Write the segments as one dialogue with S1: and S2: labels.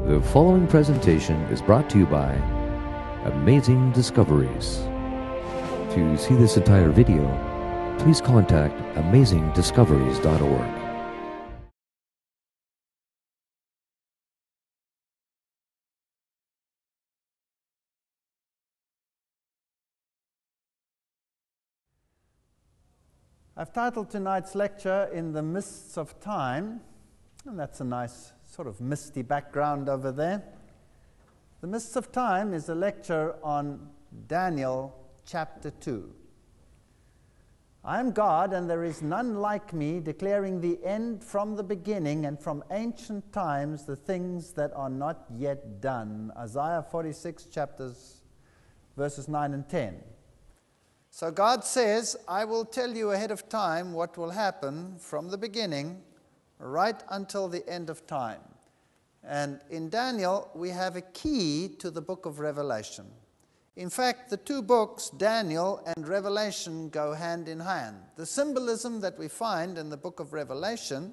S1: The following presentation is brought to you by Amazing Discoveries. To see this entire video, please contact amazingdiscoveries.org.
S2: I've titled tonight's lecture "In the Mists of Time," and that's a nice sort of misty background over there. The Mists of Time is a lecture on Daniel chapter 2. I am God, and there is none like me, declaring the end from the beginning, and from ancient times the things that are not yet done. Isaiah 46, verses 9 and 10. So God says, I will tell you ahead of time what will happen from the beginning right until the end of time. And in Daniel, we have a key to the book of Revelation. In fact, the two books, Daniel and Revelation, go hand in hand. The symbolism that we find in the book of Revelation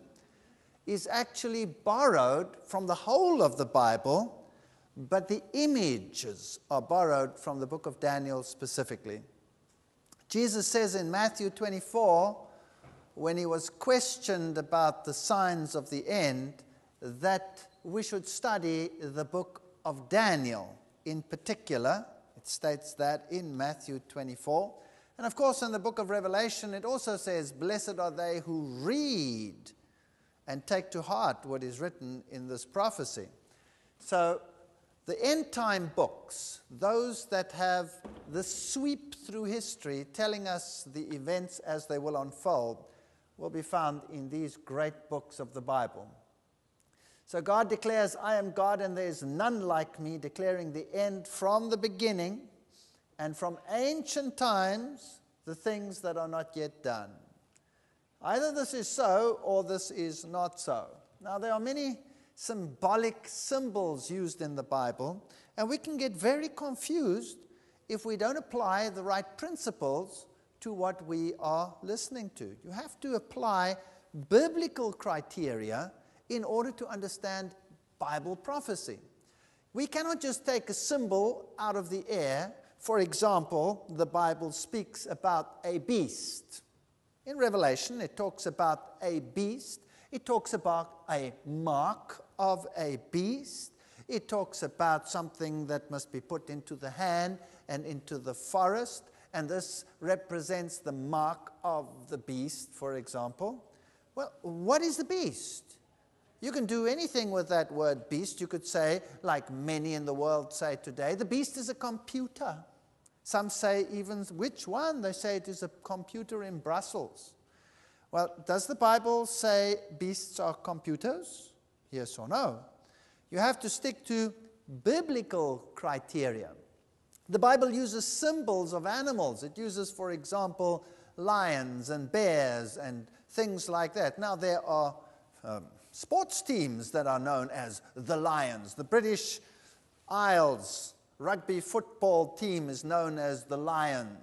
S2: is actually borrowed from the whole of the Bible, but the images are borrowed from the book of Daniel specifically. Jesus says in Matthew 24, when he was questioned about the signs of the end, that we should study the book of Daniel in particular. It states that in Matthew 24. And of course, in the book of Revelation, it also says, blessed are they who read and take to heart what is written in this prophecy. So, the end-time books, those that have the sweep through history telling us the events as they will unfold, will be found in these great books of the Bible. So God declares, I am God and there is none like me, declaring the end from the beginning and from ancient times the things that are not yet done. Either this is so or this is not so. Now there are many symbolic symbols used in the Bible, and we can get very confused if we don't apply the right principles to what we are listening to. You have to apply biblical criteria in order to understand Bible prophecy. We cannot just take a symbol out of the air. For example, the Bible speaks about a beast. In Revelation, it talks about a beast. It talks about a mark of a beast. It talks about something that must be put into the hand and into the forest, and this represents the mark of the beast, for example. Well, what is the beast? You can do anything with that word beast. You could say, like many in the world say today, the beast is a computer. Some say even, which one? They say it is a computer in Brussels. Well, does the Bible say beasts are computers? Yes or no? You have to stick to biblical criteria. The Bible uses symbols of animals. It uses, for example, lions and bears and things like that. Now, there are sports teams that are known as the Lions. The British Isles rugby football team is known as the Lions.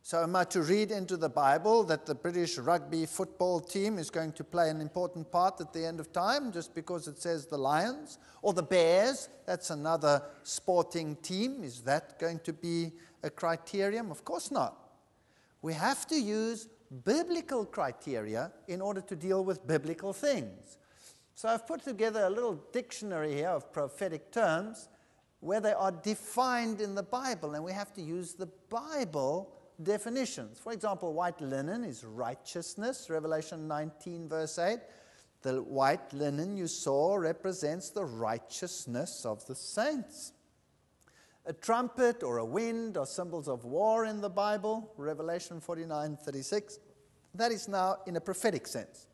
S2: So am I to read into the Bible that the British rugby football team is going to play an important part at the end of time just because it says the Lions? Or the Bears, that's another sporting team. Is that going to be a criterion? Of course not. We have to use biblical criteria in order to deal with biblical things. So I've put together a little dictionary here of prophetic terms where they are defined in the Bible, and we have to use the Bible definitions. For example, white linen is righteousness, Revelation 19 verse 8. The white linen you saw represents the righteousness of the saints. A trumpet or a wind are symbols of war in the Bible, Revelation 49:36. That is now in a prophetic sense.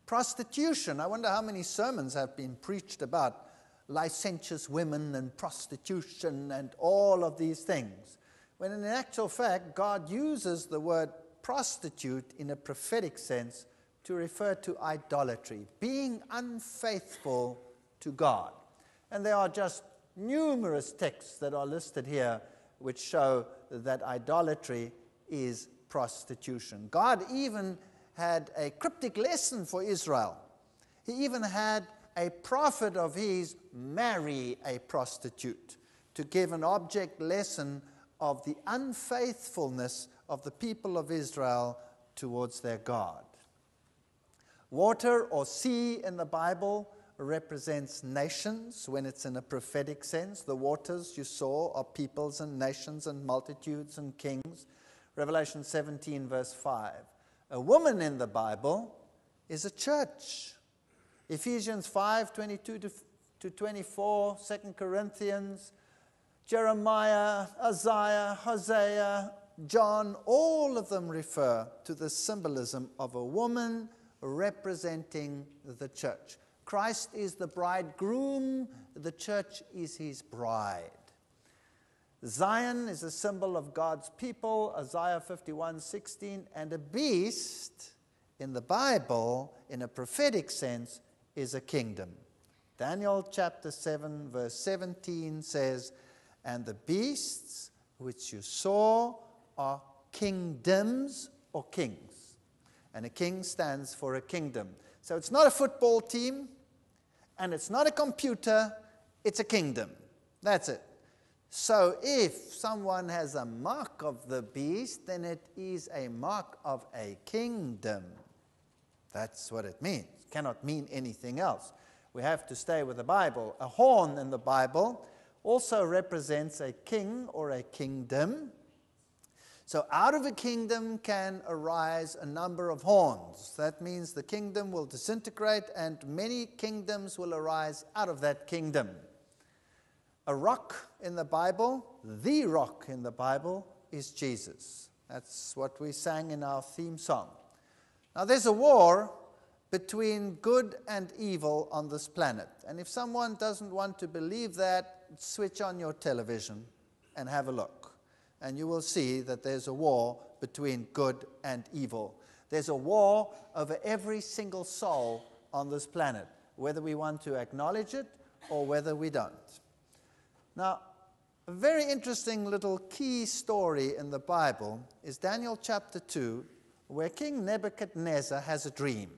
S2: Prostitution, I wonder how many sermons have been preached about licentious women and prostitution and all of these things. When in actual fact, God uses the word prostitute in a prophetic sense to refer to idolatry, being unfaithful to God. And there are just numerous texts that are listed here which show that idolatry is prostitution. God even had a cryptic lesson for Israel. He even had a prophet of his marry a prostitute to give an object lesson of the unfaithfulness of the people of Israel towards their God. Water or sea in the Bible represents nations when it's in a prophetic sense. The waters you saw are peoples and nations and multitudes and kings. Revelation 17 verse 5. A woman in the Bible is a church. Ephesians 5, 22 to 24, 2 Corinthians, Jeremiah, Isaiah, Hosea, John, all of them refer to the symbolism of a woman representing the church. Christ is the bridegroom, the church is his bride. Zion is a symbol of God's people, Isaiah 51:16, and a beast in the Bible, in a prophetic sense, is a kingdom. Daniel chapter 7 verse 17 says, "And the beasts which you saw are kingdoms," or kings. And a king stands for a kingdom. So it's not a football team, and it's not a computer, it's a kingdom. That's it. So if someone has a mark of the beast, then it is a mark of a kingdom. That's what it means. It cannot mean anything else. We have to stay with the Bible. A horn in the Bible also represents a king or a kingdom. So out of a kingdom can arise a number of horns. That means the kingdom will disintegrate and many kingdoms will arise out of that kingdom. A rock in the Bible, the rock in the Bible, is Jesus. That's what we sang in our theme song. Now there's a war between good and evil on this planet. And if someone doesn't want to believe that, switch on your television and have a look. And you will see that there's a war between good and evil. There's a war over every single soul on this planet, whether we want to acknowledge it or whether we don't. Now, a very interesting little key story in the Bible is Daniel chapter 2, where King Nebuchadnezzar has a dream.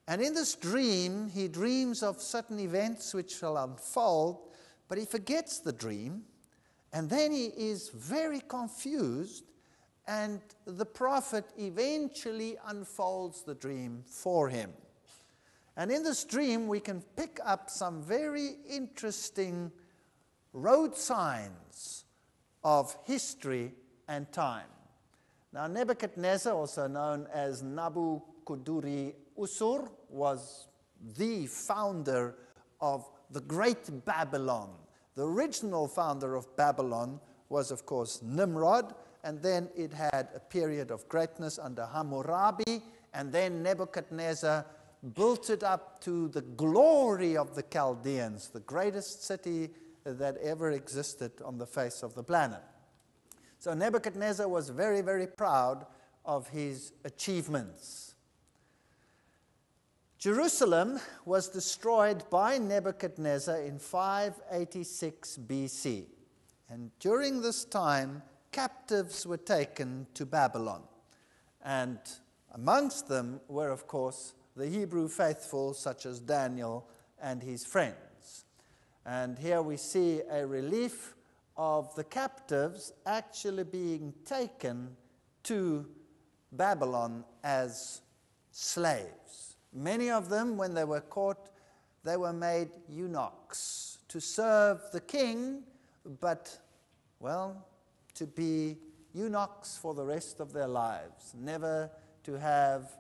S2: And in this dream, he dreams of certain events which will unfold, but he forgets the dream, and then he is very confused, and the prophet eventually unfolds the dream for him. And in this dream, we can pick up some very interesting road signs of history and time. Now, Nebuchadnezzar, also known as Nabuchodonosor, was the founder of the Great Babylon. The original founder of Babylon was, of course, Nimrod, and then it had a period of greatness under Hammurabi, and then Nebuchadnezzar built it up to the glory of the Chaldeans, the greatest city that ever existed on the face of the planet. So Nebuchadnezzar was very, very proud of his achievements. Jerusalem was destroyed by Nebuchadnezzar in 586 BC. And during this time, captives were taken to Babylon. And amongst them were, of course, the Hebrew faithful, such as Daniel and his friends. And here we see a relief of the captives actually being taken to Babylon as slaves. Many of them, when they were caught, they were made eunuchs to serve the king, but, well, to be eunuchs for the rest of their lives, never to have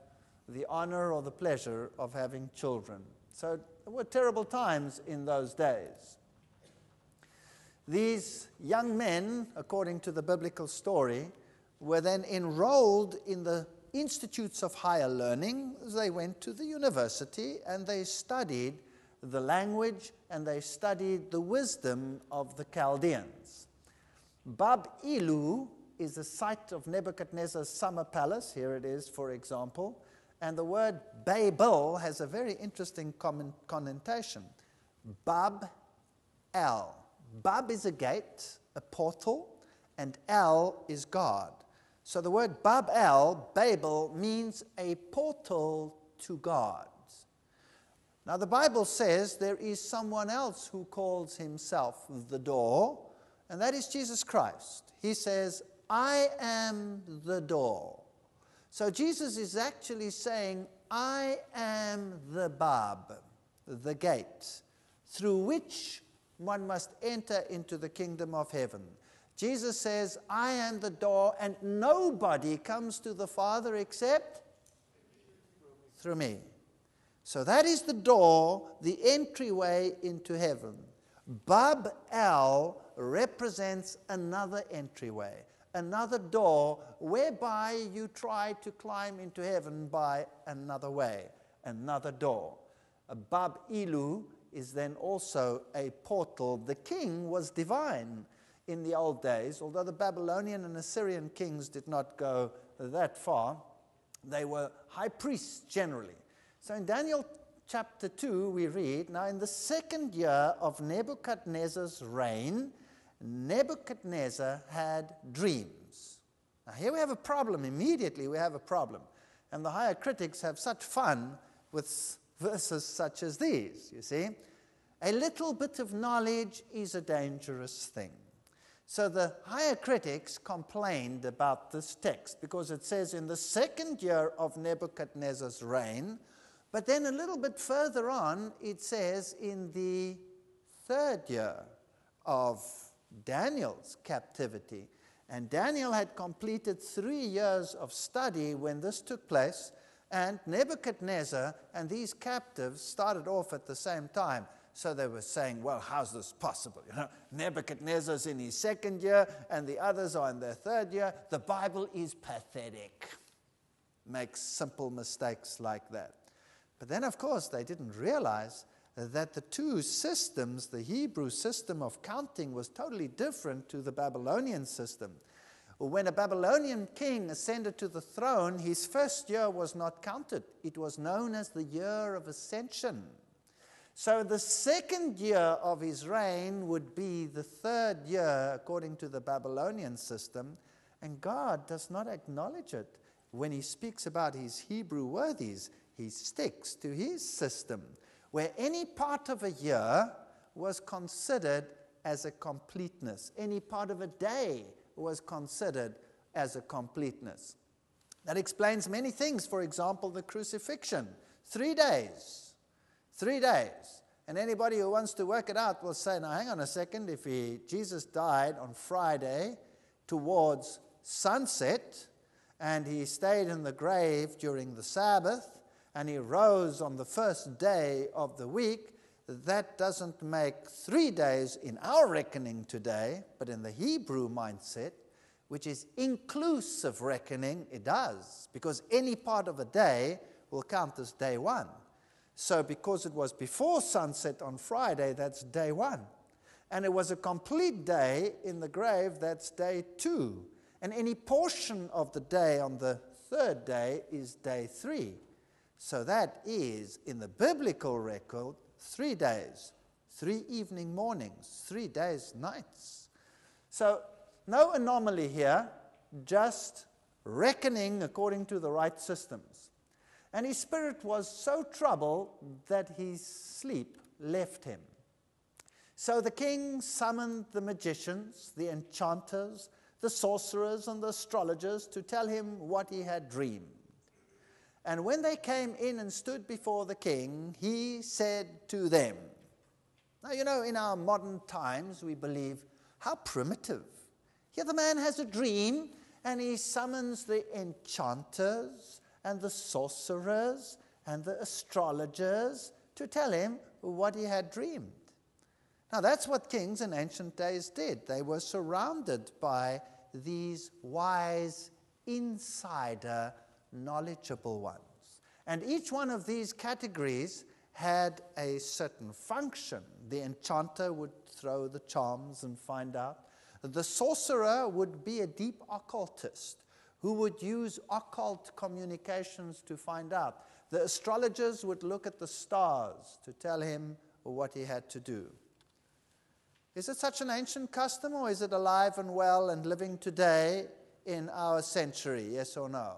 S2: the honor or the pleasure of having children. So there were terrible times in those days. These young men, according to the biblical story, were then enrolled in the institutes of higher learning. They went to the university and they studied the language and they studied the wisdom of the Chaldeans. Bab-ilu is the site of Nebuchadnezzar's summer palace. Here it is, for example. And the word Babel has a very interesting connotation. Bab-el. Bab is a gate, a portal, and El is God. So the word Bab-el, Babel, means a portal to God. Now, the Bible says there is someone else who calls himself the door, and that is Jesus Christ. He says, I am the door. So Jesus is actually saying, I am the bab, the gate, through which one must enter into the kingdom of heaven. Jesus says, I am the door, and nobody comes to the Father except through me. So that is the door, the entryway into heaven. Bab El represents another entryway, another door whereby you try to climb into heaven by another way, another door. Bab Ilu is then also a portal. The king was divine in the old days, although the Babylonian and Assyrian kings did not go that far. They were high priests generally. So in Daniel chapter 2 we read, now in the second year of Nebuchadnezzar's reign, Nebuchadnezzar had dreams. Now here we have a problem. Immediately we have a problem. And the higher critics have such fun with verses such as these, you see. A little bit of knowledge is a dangerous thing. So the higher critics complained about this text because it says in the second year of Nebuchadnezzar's reign, but then a little bit further on it says in the third year of Daniel's captivity. And Daniel had completed 3 years of study when this took place, and Nebuchadnezzar and these captives started off at the same time. So they were saying, well, how's this possible? You know, Nebuchadnezzar's in his second year and the others are in their third year. The Bible is pathetic. Makes simple mistakes like that. But then, of course, they didn't realize that the two systems, the Hebrew system of counting was totally different to the Babylonian system. When a Babylonian king ascended to the throne, his first year was not counted. It was known as the year of ascension. So the second year of his reign would be the third year according to the Babylonian system, and God does not acknowledge it. When he speaks about his Hebrew worthies, he sticks to his system, where any part of a year was considered as a completeness. Any part of a day was considered as a completeness. That explains many things. For example, the crucifixion. 3 days. 3 days. And anybody who wants to work it out will say, now hang on a second, if Jesus died on Friday towards sunset, and he stayed in the grave during the Sabbath, and he rose on the first day of the week, that doesn't make 3 days in our reckoning today, but in the Hebrew mindset, which is inclusive reckoning, it does, because any part of a day will count as day one. So because it was before sunset on Friday, that's day one. And it was a complete day in the grave, that's day two. And any portion of the day on the third day is day 3. So that is, in the biblical record, 3 days, 3 evening mornings, 3 days, nights. So no anomaly here, just reckoning according to the right systems. And his spirit was so troubled that his sleep left him. So the king summoned the magicians, the enchanters, the sorcerers, and the astrologers to tell him what he had dreamed. And when they came in and stood before the king, he said to them, now, you know, in our modern times, we believe, how primitive. Here the man has a dream, and he summons the enchanters and the sorcerers and the astrologers to tell him what he had dreamed. Now, that's what kings in ancient days did. They were surrounded by these wise, insider, knowledgeable ones. And each one of these categories had a certain function. The enchanter would throw the charms and find out. The sorcerer would be a deep occultist who would use occult communications to find out. The astrologers would look at the stars to tell him what he had to do. Is it such an ancient custom, or is it alive and well and living today in our century? Yes or no?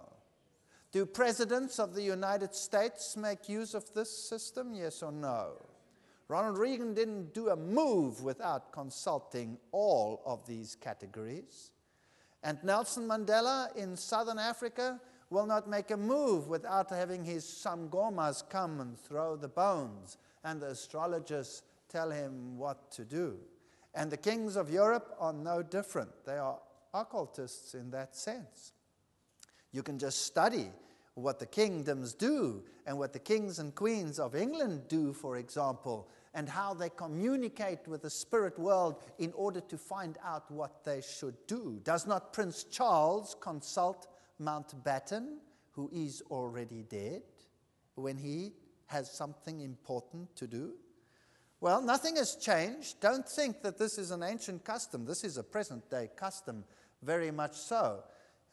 S2: Do presidents of the United States make use of this system? Yes or no? Ronald Reagan didn't do a move without consulting all of these categories. And Nelson Mandela in Southern Africa will not make a move without having his Sangomas come and throw the bones, and the astrologers tell him what to do. And the kings of Europe are no different. They are occultists in that sense. You can just study what the kingdoms do and what the kings and queens of England do, for example, and how they communicate with the spirit world in order to find out what they should do. Does not Prince Charles consult Mountbatten, who is already dead, when he has something important to do? Well, nothing has changed. Don't think that this is an ancient custom. This is a present-day custom, very much so.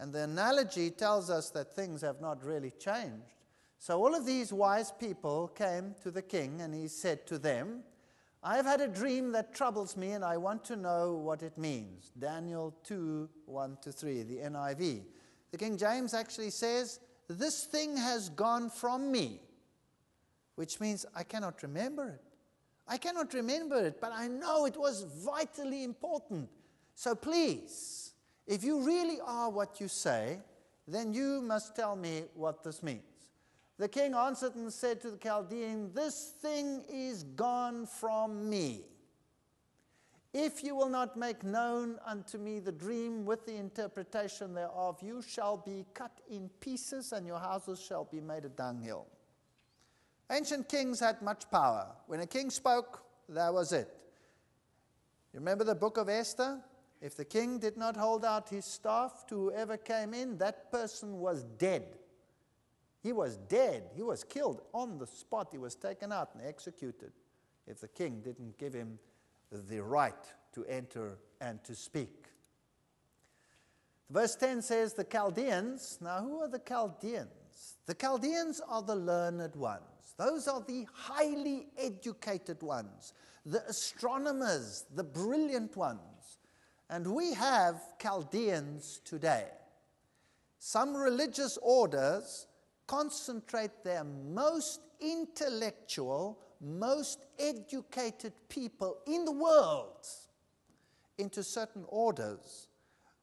S2: And the analogy tells us that things have not really changed. So all of these wise people came to the king, and he said to them, I have had a dream that troubles me, and I want to know what it means. Daniel 2, 1-3, the NIV. The King James actually says, this thing has gone from me, which means I cannot remember it. I cannot remember it, but I know it was vitally important. So please, if you really are what you say, then you must tell me what this means. The king answered and said to the Chaldean, this thing is gone from me. If you will not make known unto me the dream with the interpretation thereof, you shall be cut in pieces, and your houses shall be made a dunghill. Ancient kings had much power. When a king spoke, that was it. You remember the book of Esther? If the king did not hold out his staff to whoever came in, that person was dead. He was dead. He was killed on the spot. He was taken out and executed if the king didn't give him the right to enter and to speak. Verse 10 says, the Chaldeans. Now, who are the Chaldeans? The Chaldeans are the learned ones. Those are the highly educated ones, the astronomers, the brilliant ones. And we have Chaldeans today. Some religious orders concentrate their most intellectual, most educated people in the world into certain orders,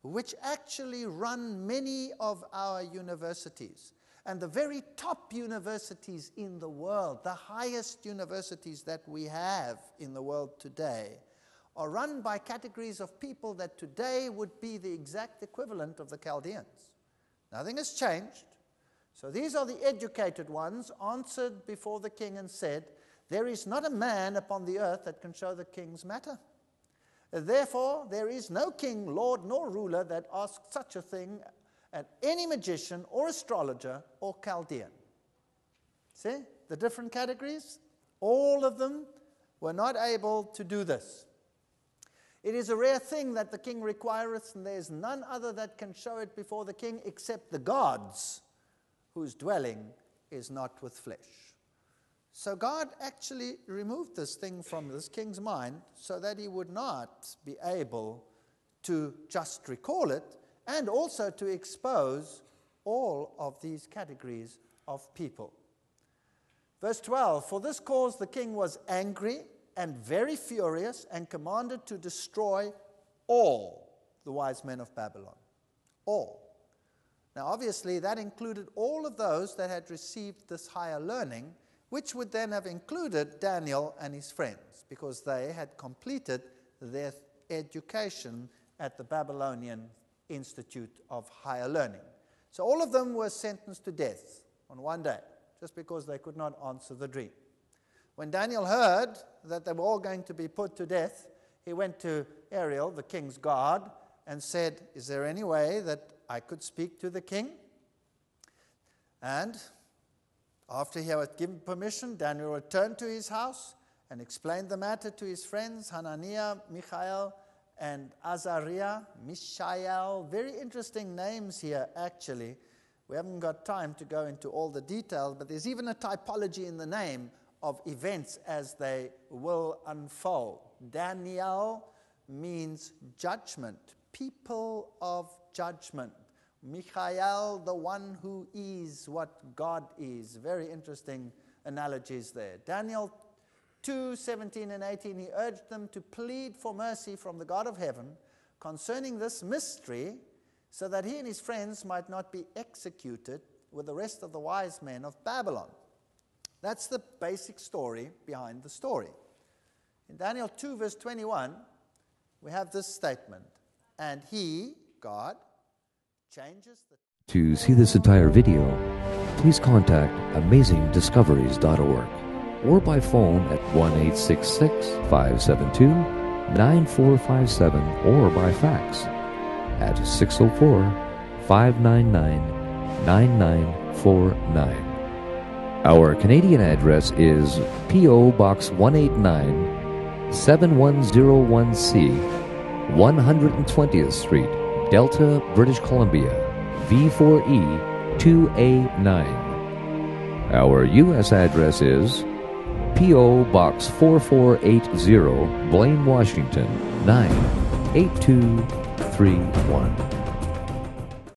S2: which actually run many of our universities. And the very top universities in the world, the highest universities that we have in the world today, are run by categories of people that today would be the exact equivalent of the Chaldeans. Nothing has changed. So these are the educated ones, answered before the king and said, there is not a man upon the earth that can show the king's matter. Therefore, there is no king, lord, nor ruler that asks such a thing at any magician or astrologer or Chaldean. See the different categories? All of them were not able to do this. It is a rare thing that the king requireth, and there is none other that can show it before the king except the gods, whose dwelling is not with flesh. So God actually removed this thing from this king's mind so that he would not be able to just recall it, and also to expose all of these categories of people. Verse 12, for this cause the king was angry and very furious, and commanded to destroy all the wise men of Babylon. All. Now obviously that included all of those that had received this higher learning, which would then have included Daniel and his friends, because they had completed their education at the Babylonian Institute of Higher Learning. So all of them were sentenced to death on one day, just because they could not answer the dream. When Daniel heard that they were all going to be put to death, he went to Ariel, the king's guard, and said, is there any way that I could speak to the king? And after he had given permission, Daniel returned to his house and explained the matter to his friends, Hananiah, Mishael, and Azariah, Mishael. Very interesting names here, actually. We haven't got time to go into all the details, but there's even a typology in the name of events as they will unfold. Daniel means judgment, people of judgment. Michael, the one who is what God is. Very interesting analogies there. Daniel 2:17 and 18, he urged them to plead for mercy from the God of heaven concerning this mystery, so that he and his friends might not be executed with the rest of the wise men of Babylon. That's the basic story behind the story. In Daniel 2 verse 21, we have this statement, and he, God, changes the...
S1: To see this entire video, please contact amazingdiscoveries.org or by phone at 1-866-572-9457 or by fax at 604-599-9949. Our Canadian address is P.O. Box 189, 7101C, 120th Street, Delta, British Columbia, V4E 2A9. Our U.S. address is P.O. Box 4480, Blaine, Washington, 98231.